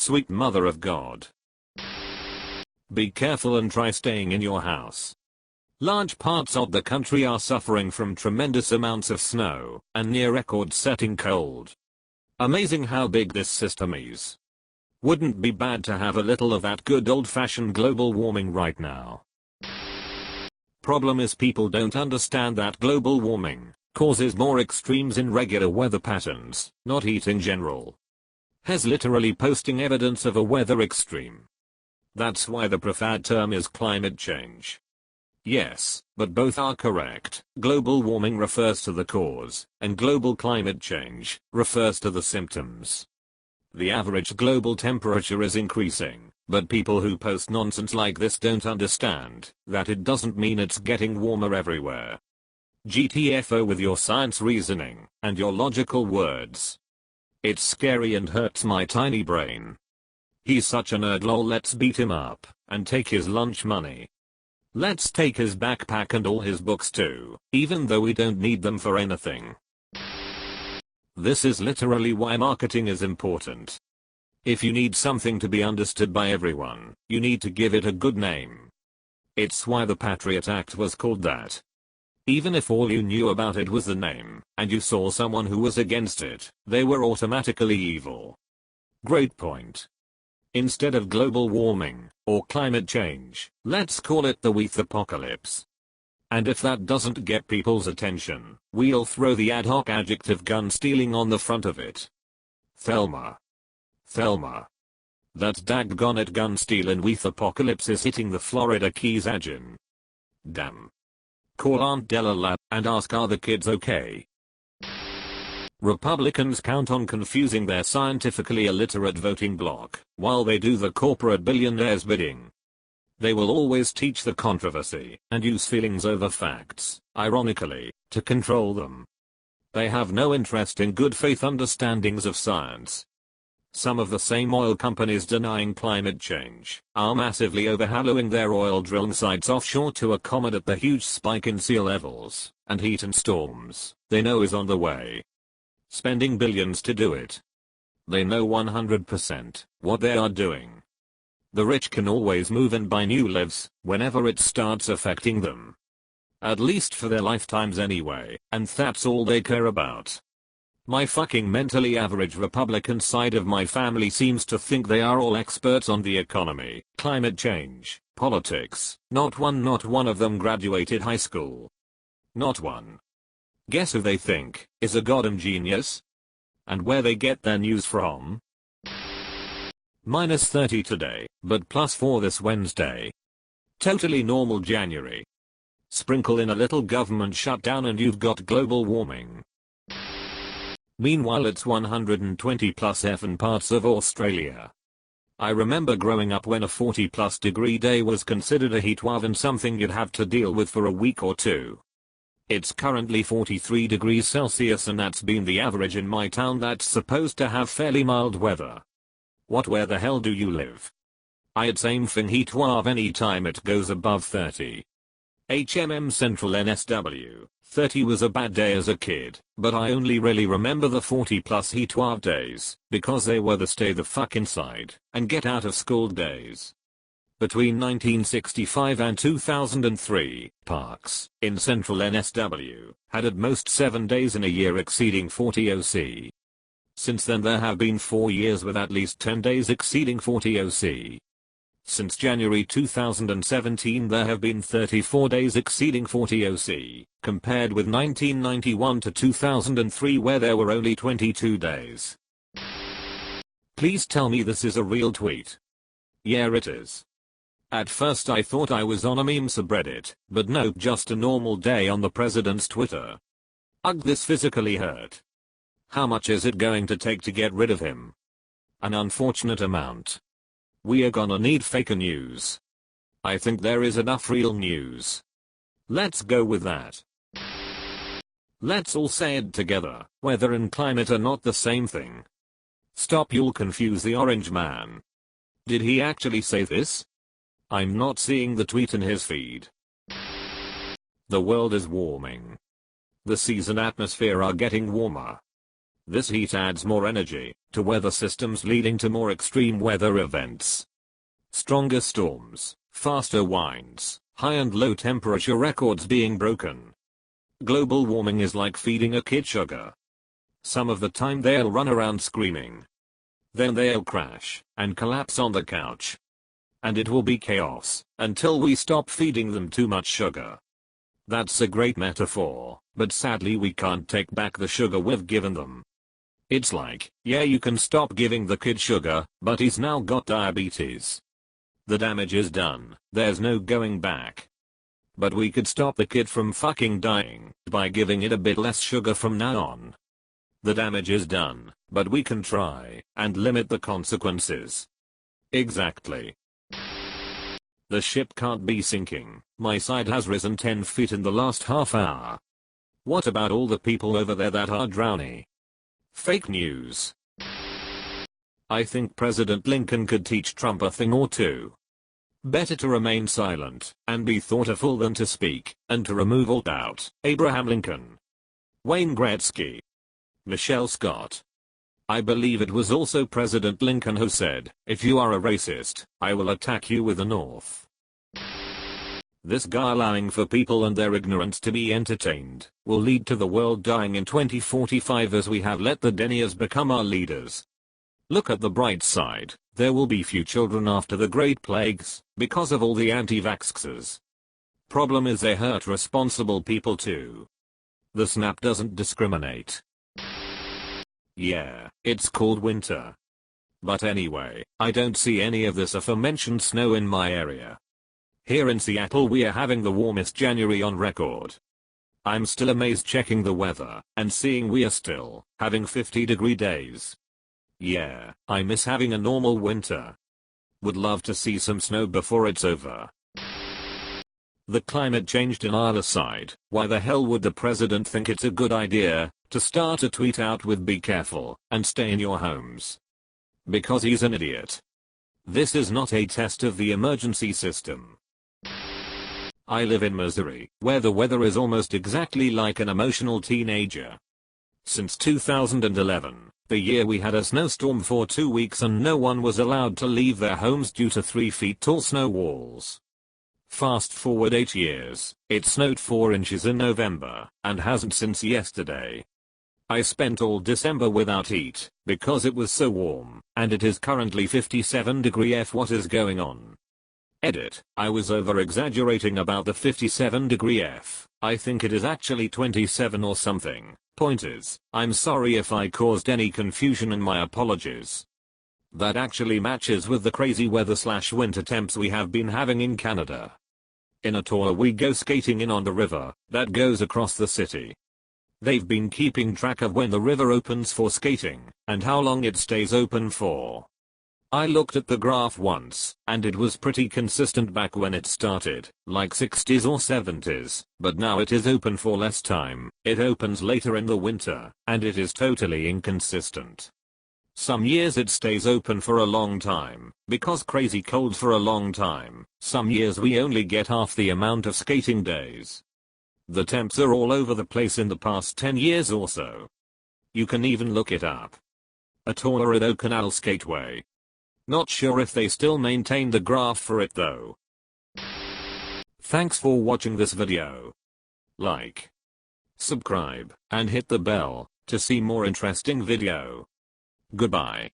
Sweet mother of God. Be careful and try staying in your house. Large parts of the country are suffering from tremendous amounts of snow and near record-setting cold. Amazing how big this system is. Wouldn't be bad to have a little of that good old-fashioned global warming right now. Problem is people don't understand that global warming causes more extremes in regular weather patterns, not heat in general. Has literally posting evidence of a weather extreme. That's why the preferred term is climate change. Yes, but both are correct. Global warming refers to the cause, and global climate change refers to the symptoms. The average global temperature is increasing, but people who post nonsense like this don't understand that it doesn't mean it's getting warmer everywhere. GTFO with your science reasoning and your logical words. It's scary and hurts my tiny brain. He's such a nerd, lol. Let's beat him up and take his lunch money. Let's take his backpack and all his books too, even though we don't need them for anything. This is literally why marketing is important. If you need something to be understood by everyone, you need to give it a good name. It's why the Patriot Act was called that. Even if all you knew about it was the name, and you saw someone who was against it, they were automatically evil. Great point. Instead of global warming, or climate change, let's call it the Weath Apocalypse. And if that doesn't get people's attention, we'll throw the ad hoc adjective gun stealing on the front of it. Thelma. Thelma. That daggone gun steal in Weath Apocalypse is hitting the Florida Keys again. Damn. Call Aunt Della Lab and ask, are the kids okay? Republicans count on confusing their scientifically illiterate voting bloc while they do the corporate billionaires' bidding. They will always teach the controversy and use feelings over facts, ironically, to control them. They have no interest in good faith understandings of science. Some of the same oil companies denying climate change are massively overhallowing their oil drilling sites offshore to accommodate the huge spike in sea levels and heat and storms they know is on the way. Spending billions to do it. They know 100% what they are doing. The rich can always move and buy new lives whenever it starts affecting them. At least for their lifetimes anyway, and that's all they care about. My fucking mentally average Republican side of my family seems to think they are all experts on the economy, climate change, politics. Not one of them graduated high school. Not one. Guess who they think is a goddamn genius? And where they get their news from? -30 today, but +4 this Wednesday. Totally normal January. Sprinkle in a little government shutdown and you've got global warming. Meanwhile it's 120+ in parts of Australia. I remember growing up when a 40+ degree day was considered a heatwave and something you'd have to deal with for a week or two. It's currently 43 degrees Celsius and that's been the average in my town that's supposed to have fairly mild weather. Where the hell do you live? I'd same thing heatwave anytime it goes above 30. Central NSW, 30 was a bad day as a kid, but I only really remember the 40+ heatwave days, because they were the stay the fuck inside and get out of school days. Between 1965 and 2003, parks in central NSW had at most 7 days in a year exceeding 40 OC. Since then there have been 4 years with at least 10 days exceeding 40 OC. Since January 2017 there have been 34 days exceeding 40 OC, compared with 1991 to 2003 where there were only 22 days. Please tell me this is a real tweet. Yeah, it is. At first I thought I was on a meme subreddit, but nope, just a normal day on the president's Twitter. Ugh, this physically hurt. How much is it going to take to get rid of him? An unfortunate amount. We are gonna need fake news. I think there is enough real news. Let's go with that. Let's all say it together, weather and climate are not the same thing. Stop, you'll confuse the orange man. Did he actually say this? I'm not seeing the tweet in his feed. The world is warming. The seas and atmosphere are getting warmer. This heat adds more energy to weather systems, leading to more extreme weather events. Stronger storms, faster winds, high and low temperature records being broken. Global warming is like feeding a kid sugar. Some of the time they'll run around screaming. Then they'll crash and collapse on the couch. And it will be chaos until we stop feeding them too much sugar. That's a great metaphor, but sadly we can't take back the sugar we've given them. It's like, yeah, you can stop giving the kid sugar, but he's now got diabetes. The damage is done, there's no going back. But we could stop the kid from fucking dying by giving it a bit less sugar from now on. The damage is done, but we can try and limit the consequences. Exactly. The ship can't be sinking. My side has risen 10 feet in the last half hour. What about all the people over there that are drowning? Fake news. I think President Lincoln could teach Trump a thing or two. Better to remain silent and be thoughtful than to speak and to remove all doubt. Abraham Lincoln. Wayne Gretzky. Michelle Scott. I believe it was also President Lincoln who said, "If you are a racist, I will attack you with the North." This guy allowing for people and their ignorance to be entertained will lead to the world dying in 2045 as we have let the deniers become our leaders. Look at the bright side, there will be few children after the Great Plagues because of all the anti-vaxxers. Problem is they hurt responsible people too. The snap doesn't discriminate. Yeah, it's called winter. But anyway, I don't see any of this aforementioned snow in my area. Here in Seattle we are having the warmest January on record. I'm still amazed checking the weather and seeing we are still having 50-degree days. Yeah, I miss having a normal winter. Would love to see some snow before it's over. The climate change denial aside, why the hell would the president think it's a good idea to start a tweet out with "be careful and stay in your homes"? Because he's an idiot. This is not a test of the emergency system. I live in Missouri, where the weather is almost exactly like an emotional teenager. Since 2011, the year we had a snowstorm for 2 weeks and no one was allowed to leave their homes due to 3 feet tall snow walls. Fast forward 8 years, it snowed 4 inches in November, and hasn't since yesterday. I spent all December without heat, because it was so warm, and it is currently 57° F. What is going on? Edit, I was over-exaggerating about the 57° F. I think it is actually 27 or something. Point is, I'm sorry if I caused any confusion and my apologies. That actually matches with the crazy weather/winter temps we have been having in Canada. In a tour we go skating in on the river that goes across the city. They've been keeping track of when the river opens for skating and how long it stays open for. I looked at the graph once, and it was pretty consistent back when it started, like 60s or 70s, but now it is open for less time, it opens later in the winter, and it is totally inconsistent. Some years it stays open for a long time, because crazy cold for a long time. Some years we only get half the amount of skating days. The temps are all over the place in the past 10 years or so. You can even look it up. A tour at Okanal Skateway. Not sure if they still maintain the graph for it though. Thanks for watching this video. Like, subscribe, and hit the bell to see more interesting video. Goodbye.